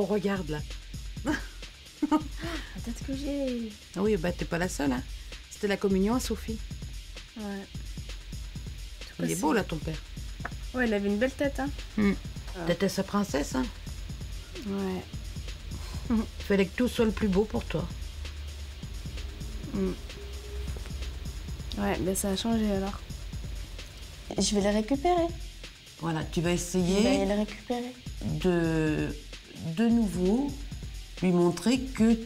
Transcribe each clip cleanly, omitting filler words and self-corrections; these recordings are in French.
Oh, regarde là. Peut-être que j'ai... Ah oui, bah t'es pas la seule, hein. C'était la communion à Sophie. Ouais. Il est beau là, ton père. Ouais, il avait une belle tête, hein. T'étais sa princesse, hein. Ouais. Il fallait que tout soit le plus beau pour toi. Ouais, ben ça a changé alors. Je vais les récupérer. Voilà, tu vas Je vais essayer les récupérer. de nouveau lui montrer que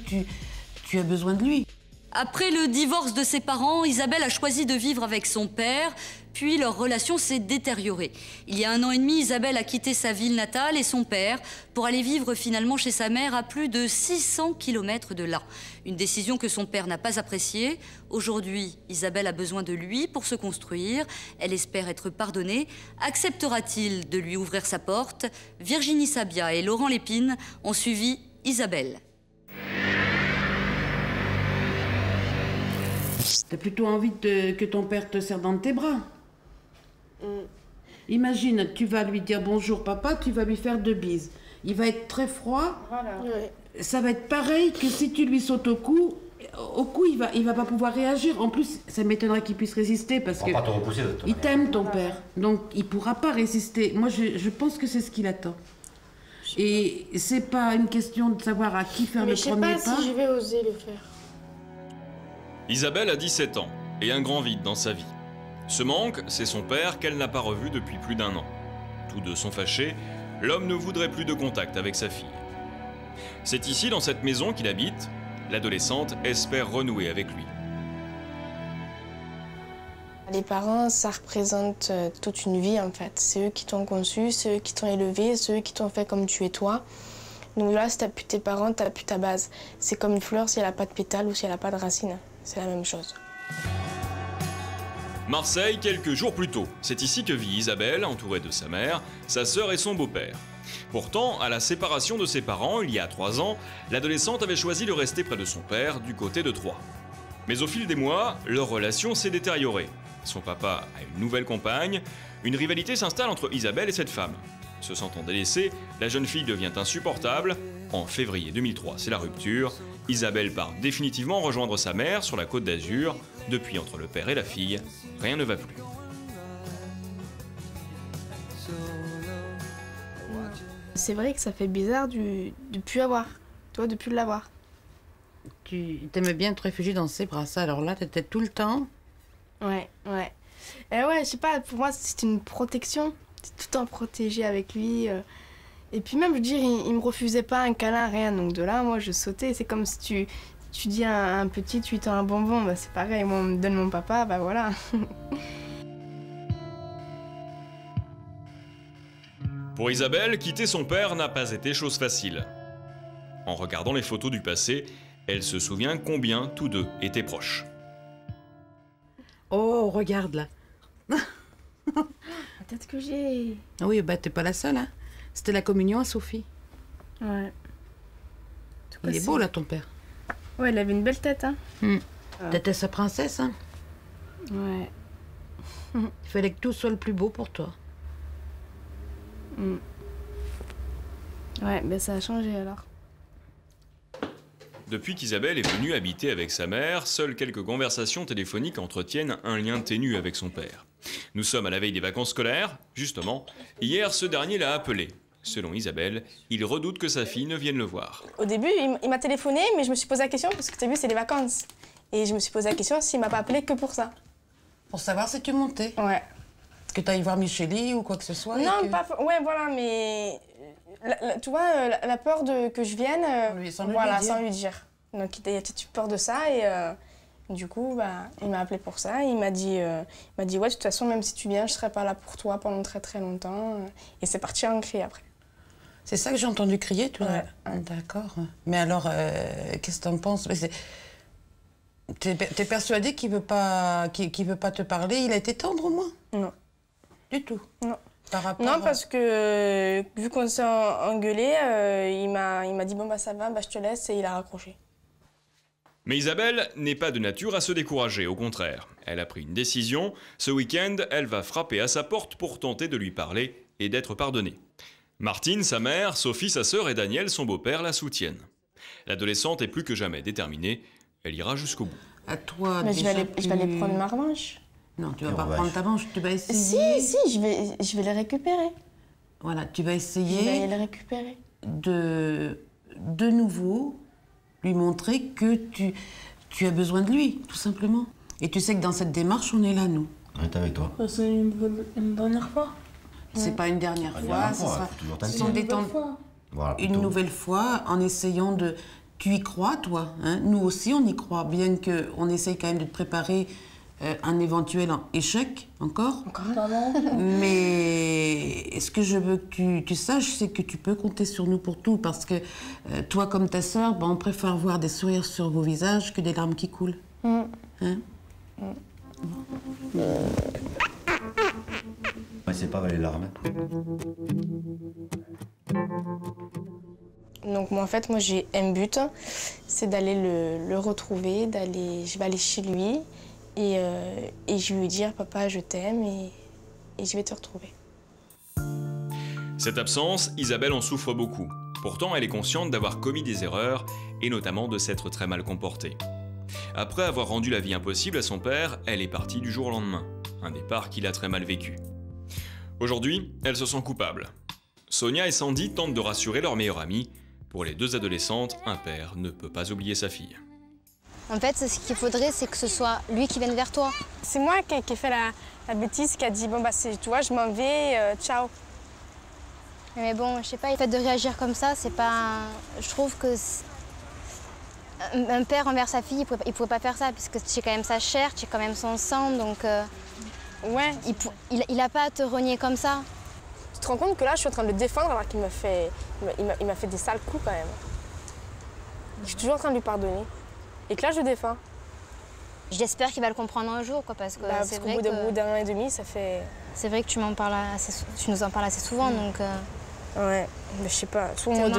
tu as besoin de lui. Après le divorce de ses parents, Isabelle a choisi de vivre avec son père, puis leur relation s'est détériorée. Il y a 1 an et demi, Isabelle a quitté sa ville natale et son père pour aller vivre finalement chez sa mère à plus de 600 km de là. Une décision que son père n'a pas appréciée. Aujourd'hui, Isabelle a besoin de lui pour se construire. Elle espère être pardonnée. Acceptera-t-il de lui ouvrir sa porte? Virginie Sabia et Laurent Lépine ont suivi Isabelle. T'as plutôt envie que ton père te serre dans tes bras. Imagine, tu vas lui dire bonjour papa, tu vas lui faire 2 bises. Il va être très froid. Voilà. Ouais. Ça va être pareil que si tu lui sautes au cou, il va pas pouvoir réagir. En plus, ça m'étonnerait qu'il puisse résister parce que pas te repousser de toute il manière. t'aime ton père. Donc il pourra pas résister. Moi, je pense que c'est ce qu'il attend. Et c'est pas une question de savoir à qui faire Mais le je sais premier pas pas. si je vais oser le faire. Isabelle a 17 ans et un grand vide dans sa vie. Ce manque, c'est son père qu'elle n'a pas revu depuis plus d'1 an. Tous deux sont fâchés, l'homme ne voudrait plus de contact avec sa fille. C'est ici, dans cette maison qu'il habite, l'adolescente espère renouer avec lui. Les parents, ça représente toute une vie en fait. C'est eux qui t'ont conçu, c'est eux qui t'ont élevé, c'est eux qui t'ont fait comme tu es toi. Donc là, si t'as plus tes parents, t'as plus ta base. C'est comme une fleur, si elle n'a pas de pétales ou si elle n'a pas de racines. C'est la même chose. Marseille, quelques jours plus tôt. C'est ici que vit Isabelle, entourée de sa mère, sa sœur et son beau-père. Pourtant, à la séparation de ses parents, il y a 3 ans, l'adolescente avait choisi de rester près de son père, du côté de Troyes. Mais au fil des mois, leur relation s'est détériorée. Son papa a une nouvelle compagne. Une rivalité s'installe entre Isabelle et cette femme. Se sentant délaissée, la jeune fille devient insupportable. En février 2003, c'est la rupture. Isabelle part définitivement rejoindre sa mère sur la Côte d'Azur. Depuis, entre le père et la fille, rien ne va plus. C'est vrai que ça fait bizarre de plus avoir. Toi, de plus l'avoir. Tu t'aimais bien te réfugier dans ses bras, ça. Alors là, t'étais tout le temps. Ouais, ouais. Et ouais, je sais pas, pour moi, c'est une protection. C'est tout le temps protégé avec lui. Et puis même, je veux dire, il me refusait pas un câlin, rien. Donc de là, moi, je sautais. C'est comme si tu dis à un petit, tu lui tends un bonbon. Bah, c'est pareil, moi, on me donne mon papa, bah voilà. Pour Isabelle, quitter son père n'a pas été chose facile. En regardant les photos du passé, elle se souvient combien tous deux étaient proches. Oh, regarde là. Peut-être que j'ai... Ah oui, bah t'es pas la seule, hein. C'était la communion à Sophie. Ouais. Il est beau là, ton père. Ouais, il avait une belle tête, hein. T'étais sa princesse, hein. Ouais. Il fallait que tout soit le plus beau pour toi. Ouais, ben ça a changé alors. Depuis qu'Isabelle est venue habiter avec sa mère, seules quelques conversations téléphoniques entretiennent un lien ténu avec son père. Nous sommes à la veille des vacances scolaires. Justement, hier, ce dernier l'a appelé. Selon Isabelle, il redoute que sa fille ne vienne le voir. Au début, il m'a téléphoné, mais je me suis posé la question, parce que tu as vu, c'est les vacances. Et je me suis posé la question s'il m'a pas appelé que pour ça. Pour savoir si tu montais. Ouais. Est-ce que t'ailles voir Micheli ou quoi que ce soit? Non, pas... Ouais, voilà, mais... tu vois, la peur que je vienne... sans lui dire. Donc, il était peur de ça et... Du coup, bah, il m'a appelé pour ça. Il m'a dit, ouais, de toute façon, même si tu viens, je serai pas là pour toi pendant très très longtemps. Et c'est parti en cri après. C'est ça que j'ai entendu crier, toi? Ouais. D'accord. Mais alors, qu'est-ce que t'en penses? T'es persuadée qu'il veut pas te parler? Il a été tendre au moins? Non. Du tout? Non. Par rapport Non, parce que vu qu'on s'est engueulé, il m'a dit, bon, bah ça va, bah, je te laisse, et il a raccroché. Mais Isabelle n'est pas de nature à se décourager, au contraire. Elle a pris une décision. Ce week-end, elle va frapper à sa porte pour tenter de lui parler et d'être pardonnée. Martine, sa mère, Sophie, sa sœur et Daniel, son beau-père, la soutiennent. L'adolescente est plus que jamais déterminée. Elle ira jusqu'au bout. À toi, mais je vais aller prendre ma revanche. Non, tu vas pas prendre ta revanche, tu vas essayer... Si, je vais les récupérer. Voilà, tu vas essayer... Je vais les récupérer. De nouveau, lui montrer que tu as besoin de lui, tout simplement. Et tu sais que dans cette démarche, on est là, nous. On est avec toi. C'est une dernière fois. C'est pas une dernière fois, ce sont des temps... Voilà, une nouvelle fois, en essayant de... Tu y crois, toi, hein? Nous aussi, on y croit, bien qu'on essaye quand même de te préparer un éventuel échec, encore. Mais ce que je veux que tu saches, c'est que tu peux compter sur nous pour tout, parce que toi, comme ta sœur, ben, on préfère voir des sourires sur vos visages que des larmes qui coulent. Hein? C'est pas les larmes. Donc moi, en fait, j'ai un but, c'est d'aller le retrouver, je vais aller chez lui et je vais lui dire « Papa, je t'aime et je vais te retrouver ». Cette absence, Isabelle en souffre beaucoup. Pourtant, elle est consciente d'avoir commis des erreurs et notamment de s'être très mal comportée. Après avoir rendu la vie impossible à son père, elle est partie du jour au lendemain. Un départ qu'il a très mal vécu. Aujourd'hui, elle se sent coupable. Sonia et Sandy tentent de rassurer leur meilleure amie. Pour les deux adolescentes, un père ne peut pas oublier sa fille. En fait, ce qu'il faudrait, c'est que ce soit lui qui vienne vers toi. C'est moi qui ai fait la bêtise, qui a dit « Bon, bah, tu vois, je m'en vais, ciao ». Mais bon, je sais pas, le fait de réagir comme ça, c'est pas... Je trouve que un père envers sa fille, il pouvait pas faire ça, puisque tu es quand même sa chair, tu es quand même son sang, donc... Ouais. Il a pas à te renier comme ça. Tu te rends compte que là, je suis en train de le défendre alors qu'il m'a fait des sales coups quand même. Je suis toujours en train de lui pardonner. Et que là, je le défends. J'espère qu'il va le comprendre un jour, quoi, parce que c'est vrai que... Au bout d'un an et demi, ça fait... C'est vrai que tu nous en parles assez souvent, donc... Ouais, mais je sais pas. Moi,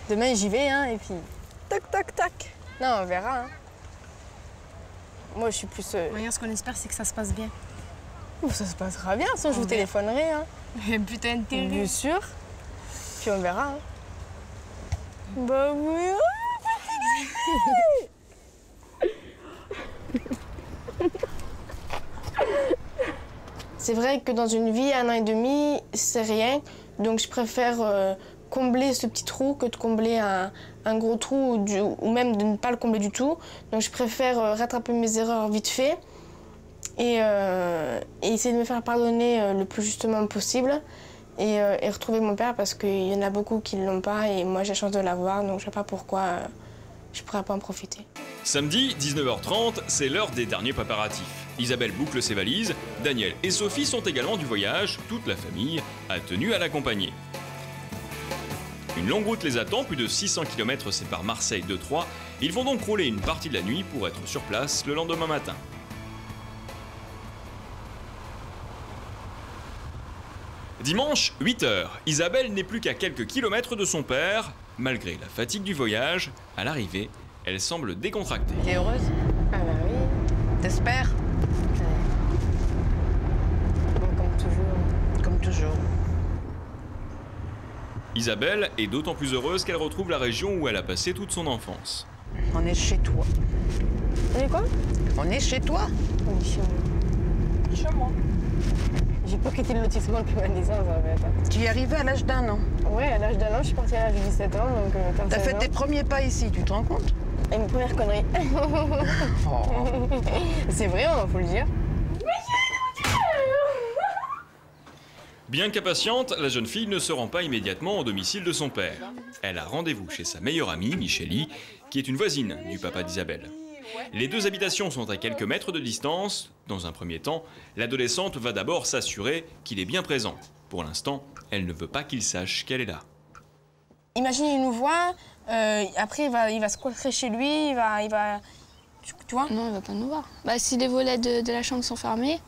demain j'y vais, hein, et puis... Tac, tac, tac. Non, on verra, hein. Moi, je suis plus... Regarde, ce qu'on espère, c'est que ça se passe bien. Oh, ça se passera bien, sinon je vous téléphonerai, hein. Putain, intérêt. Bien sûr. Puis on verra, hein. Bah oui. C'est vrai que dans une vie, 1 an et demi, c'est rien. Donc je préfère combler ce petit trou que de combler un gros trou ou même de ne pas le combler du tout. Donc je préfère rattraper mes erreurs vite fait et essayer de me faire pardonner le plus justement possible et retrouver mon père parce qu'il y en a beaucoup qui ne l'ont pas et moi j'ai la chance de l'avoir, donc je ne sais pas pourquoi je ne pourrais pas en profiter. Samedi, 19h30, c'est l'heure des derniers préparatifs. Isabelle boucle ses valises, Daniel et Sophie sont également du voyage, toute la famille a tenu à l'accompagner. Une longue route les attend, plus de 600 km séparent Marseille de Troyes. Ils vont donc rouler une partie de la nuit pour être sur place le lendemain matin. Dimanche, 8h, Isabelle n'est plus qu'à quelques kilomètres de son père. Malgré la fatigue du voyage, à l'arrivée, elle semble décontractée. T'es heureuse? Ah bah oui. T'espères? Bon, comme toujours. Comme toujours. Isabelle est d'autant plus heureuse qu'elle retrouve la région où elle a passé toute son enfance. On est chez toi. On est quoi? On est chez toi? On est chez moi. Chez moi. J'ai pas quitté le lotissement depuis ma naissance en fait. Tu y es arrivée à l'âge d'1 an? Ouais, à l'âge d'1 an, je suis partie à l'âge de 17 ans, donc... T'as fait tes premiers pas ici, tu te rends compte? Et mes premières conneries. Oh. C'est vrai, hein, faut le dire. Bien qu'impatiente, la jeune fille ne se rend pas immédiatement au domicile de son père. Elle a rendez-vous chez sa meilleure amie, Michélie, qui est une voisine du papa d'Isabelle. Les deux habitations sont à quelques mètres de distance. Dans un premier temps, l'adolescente va d'abord s'assurer qu'il est bien présent. Pour l'instant, elle ne veut pas qu'il sache qu'elle est là. Imagine, il nous voit, après il va se coiffer chez lui, il va... Tu vois? Non, il va pas nous voir. Bah, si les volets de la chambre sont fermés,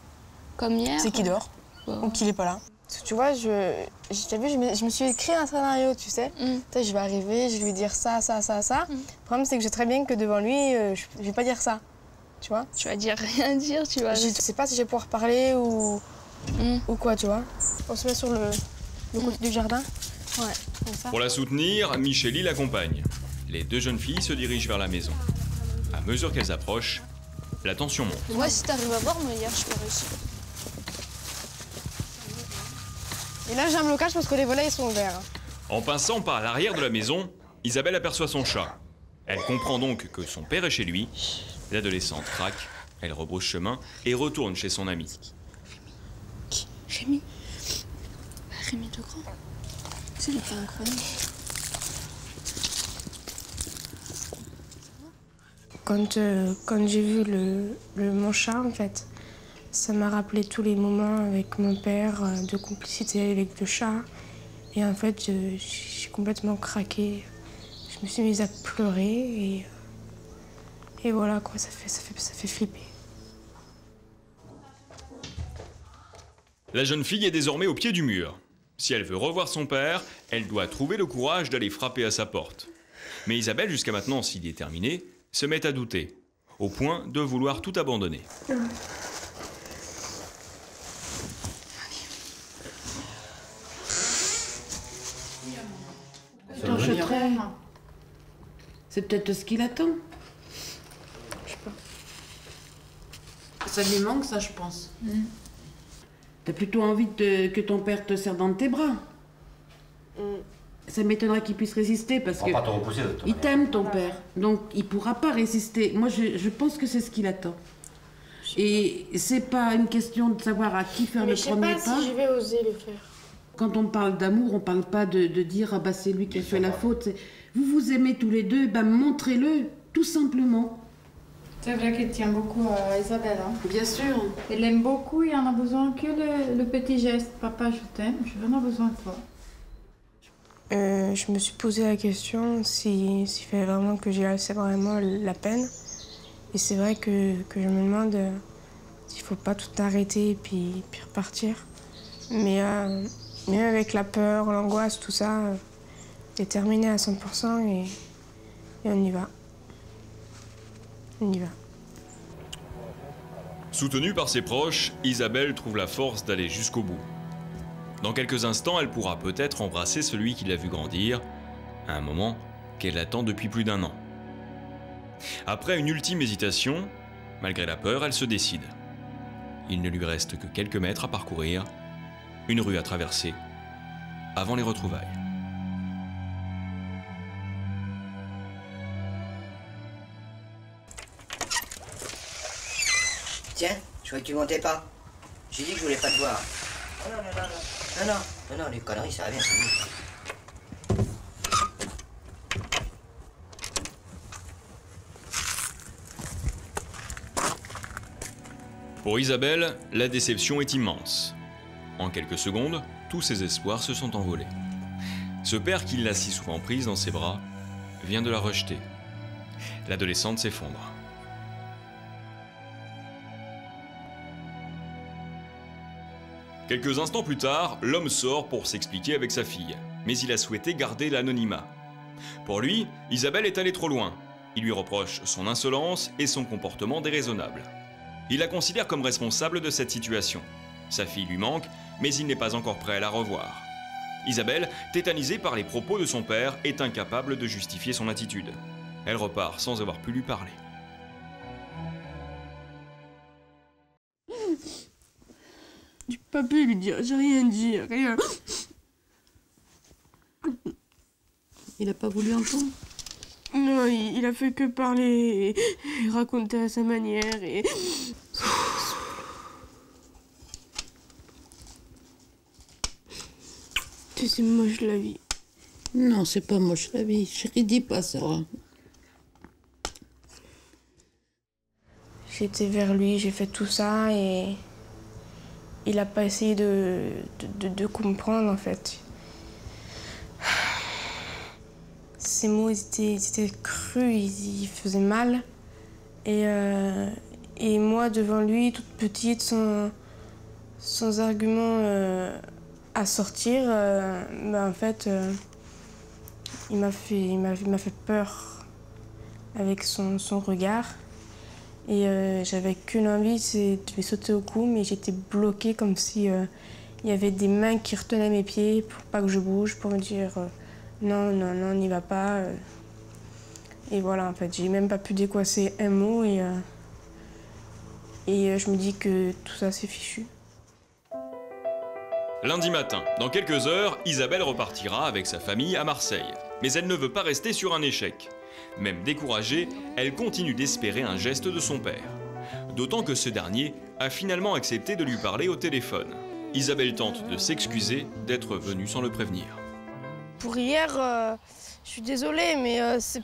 comme hier... C'est qu'il dort, ou qu'il est pas là. Tu vois, t'as vu, je me suis écrit un scénario, tu sais. Je vais arriver, je vais lui dire ça, ça, ça, ça. Le problème, c'est que je sais très bien que devant lui, je vais pas dire ça. Tu vois? Tu vas dire rien dire, tu vas... Je sais pas si je vais pouvoir parler ou quoi, tu vois. On se met sur le côté du jardin. Ouais, comme ça. Pour la soutenir, Micheli l'accompagne. Les deux jeunes filles se dirigent vers la maison. À mesure qu'elles approchent, la tension monte. Ouais, si t'arrives à voir, mais hier, je peux réussir. Et là, j'ai un blocage parce que les volets ils sont ouverts. En passant par l'arrière de la maison, Isabelle aperçoit son chat. Elle comprend donc que son père est chez lui. L'adolescente craque, elle rebrousse chemin et retourne chez son ami. Qui? Rémi. Rémi de Grand. C'est lui qui est incroyable. Quand j'ai vu mon chat, en fait, ça m'a rappelé tous les moments avec mon père, de complicité avec le chat. Et en fait, j'ai complètement craqué. Je me suis mise à pleurer et voilà quoi, ça fait flipper. La jeune fille est désormais au pied du mur. Si elle veut revoir son père, elle doit trouver le courage d'aller frapper à sa porte. Mais Isabelle, jusqu'à maintenant si déterminée, se met à douter, au point de vouloir tout abandonner. C'est peut-être ce qu'il attend. Je sais pas. Ça lui manque, ça, je pense. T'as plutôt envie que ton père te serre dans tes bras. Ça m'étonnerait qu'il puisse résister parce que pas te repousser, il t'aime, ton père. Donc, il pourra pas résister. Moi, je pense que c'est ce qu'il attend. Et c'est pas une question de savoir à qui faire le premier pas. Je sais pas si je vais oser le faire. Quand on parle d'amour, on parle pas de dire ah bah c'est lui qui a fait la faute. Vous vous aimez tous les deux, bah montrez-le, tout simplement. C'est vrai qu'elle tient beaucoup à Isabelle. Hein. Bien sûr. Elle l'aime beaucoup, il en a besoin que le petit geste. Papa, je t'aime, j'ai vraiment besoin de toi. Je me suis posé la question s'il fallait vraiment que j'y laisse vraiment la peine. Et c'est vrai que je me demande s'il faut pas tout arrêter et puis repartir. Mais même avec la peur, l'angoisse, tout ça, déterminé à 100% et on y va. On y va. Soutenue par ses proches, Isabelle trouve la force d'aller jusqu'au bout. Dans quelques instants, elle pourra peut-être embrasser celui qui l'a vu grandir, à un moment qu'elle attend depuis plus d'1 an. Après une ultime hésitation, malgré la peur, elle se décide. Il ne lui reste que quelques mètres à parcourir, une rue à traverser, avant les retrouvailles. Tiens, je croyais que tu montais pas. J'ai dit que je voulais pas te voir. Non, les conneries, ça va bien. Pour Isabelle, la déception est immense. En quelques secondes, tous ses espoirs se sont envolés. Ce père qui l'a si souvent prise dans ses bras vient de la rejeter. L'adolescente s'effondre. Quelques instants plus tard, l'homme sort pour s'expliquer avec sa fille, mais il a souhaité garder l'anonymat. Pour lui, Isabelle est allée trop loin. Il lui reproche son insolence et son comportement déraisonnable. Il la considère comme responsable de cette situation. Sa fille lui manque, mais il n'est pas encore prêt à la revoir. Isabelle, tétanisée par les propos de son père, est incapable de justifier son attitude. Elle repart sans avoir pu lui parler. J'ai pas pu lui dire, j'ai rien dit, rien. Il a pas voulu entendre? Non, il a fait que parler et raconter à sa manière et... C'est moche la vie. Non, c'est pas moche la vie. Chérie, dis pas ça. J'étais vers lui, j'ai fait tout ça et... Il a pas essayé de comprendre en fait. Ces mots, ils étaient crus, ils faisaient mal. Et moi, devant lui, toute petite, sans argument à sortir, en fait, il m'a fait peur avec son regard. Et j'avais qu'une envie, c'est de lui sauter au cou, mais j'étais bloquée comme si Il y avait des mains qui retenaient mes pieds pour pas que je bouge, pour me dire non, non, non, n'y va pas. Et voilà, en fait, j'ai même pas pu décoincer un mot et je me dis que tout ça, c'est fichu. Lundi matin, dans quelques heures, Isabelle repartira avec sa famille à Marseille. Mais elle ne veut pas rester sur un échec. Même découragée, elle continue d'espérer un geste de son père. D'autant que ce dernier a finalement accepté de lui parler au téléphone. Isabelle tente de s'excuser d'être venue sans le prévenir. Pour hier, je suis désolée, mais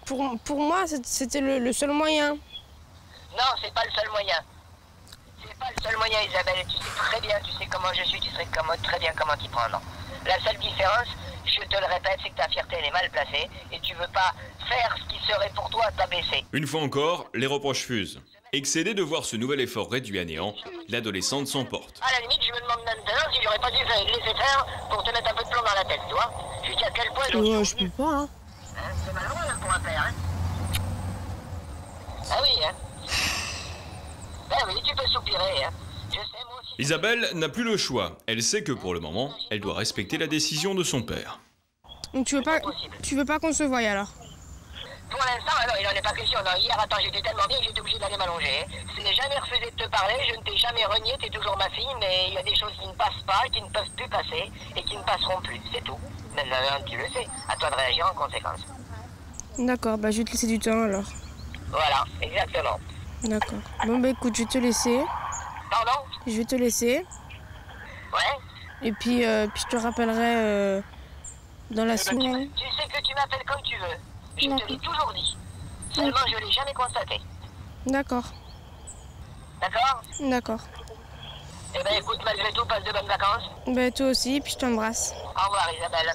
pour moi, c'était le seul moyen. Non, c'est pas le seul moyen. C'est pas le seul moyen, Isabelle. Tu sais très bien, tu sais comment je suis, tu sais très bien comment t'y prendre. La seule différence, je te le répète, c'est que ta fierté elle est mal placée et tu veux pas faire ce qui serait pour toi t'abaisser. Une fois encore, les reproches fusent. Excédée de voir ce nouvel effort réduit à néant, l'adolescente s'emporte. À la limite, je me demande maintenant si j'aurais pas dû laisser faire pour te mettre un peu de plomb dans la tête, tu vois. Je dis à quel point... je peux pas, hein. C'est malheureux hein, pour un père, hein. Ah oui, hein. Ben oui, tu peux soupirer, hein. Je sais, moi aussi... Isabelle n'a plus le choix. Elle sait que pour le moment, elle doit respecter la décision de son père. Donc tu veux pas qu'on se voie alors? Pour l'instant, alors, il n'en est pas question. Non, hier, attends, j'étais tellement bien que j'étais obligé d'aller m'allonger. Je n'ai jamais refusé de te parler, je ne t'ai jamais renié, tu es toujours ma fille, mais il y a des choses qui ne passent pas, qui ne peuvent plus passer, et qui ne passeront plus, c'est tout. Maintenant, tu le sais, à toi de réagir en conséquence. D'accord, bah je vais te laisser du temps alors. Voilà, exactement. D'accord. Bon bah écoute, je vais te laisser. Pardon? Je vais te laisser. Ouais. Et puis je te rappellerai dans la semaine. Tu sais que tu m'appelles comme tu veux. Je te l'ai toujours dit. Seulement, je ne l'ai jamais constaté. D'accord. D'accord? D'accord. Eh ben écoute, malgré tout, passe de bonnes vacances. Bah toi aussi, puis je t'embrasse. Au revoir, Isabelle.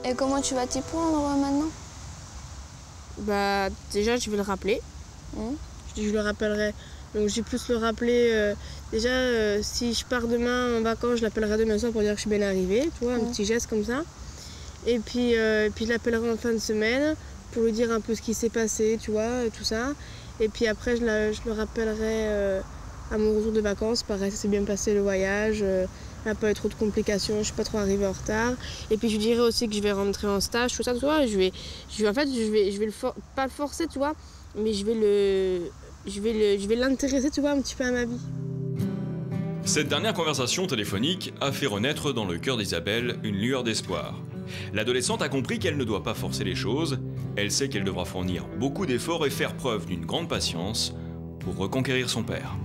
Et comment tu vas t'y prendre maintenant? Bah déjà je vais le rappeler. Je le rappellerai. Donc je vais plus le rappeler. Déjà si je pars demain en vacances, je l'appellerai demain soir pour dire que je suis bien arrivée, tu vois, un petit geste comme ça. Et puis je l'appellerai en fin de semaine pour lui dire un peu ce qui s'est passé, tu vois, tout ça. Et puis après je le rappellerai à mon retour de vacances. Pareil, ça s'est bien passé le voyage. Il n'y a pas eu trop de complications, je ne suis pas trop arrivée en retard. Et puis je lui dirai aussi que je vais rentrer en stage, tout ça, tu vois. Je vais pas le forcer, tu vois, mais je vais l'intéresser, tu vois, un petit peu à ma vie. Cette dernière conversation téléphonique a fait renaître dans le cœur d'Isabelle une lueur d'espoir. L'adolescente a compris qu'elle ne doit pas forcer les choses. Elle sait qu'elle devra fournir beaucoup d'efforts et faire preuve d'une grande patience pour reconquérir son père.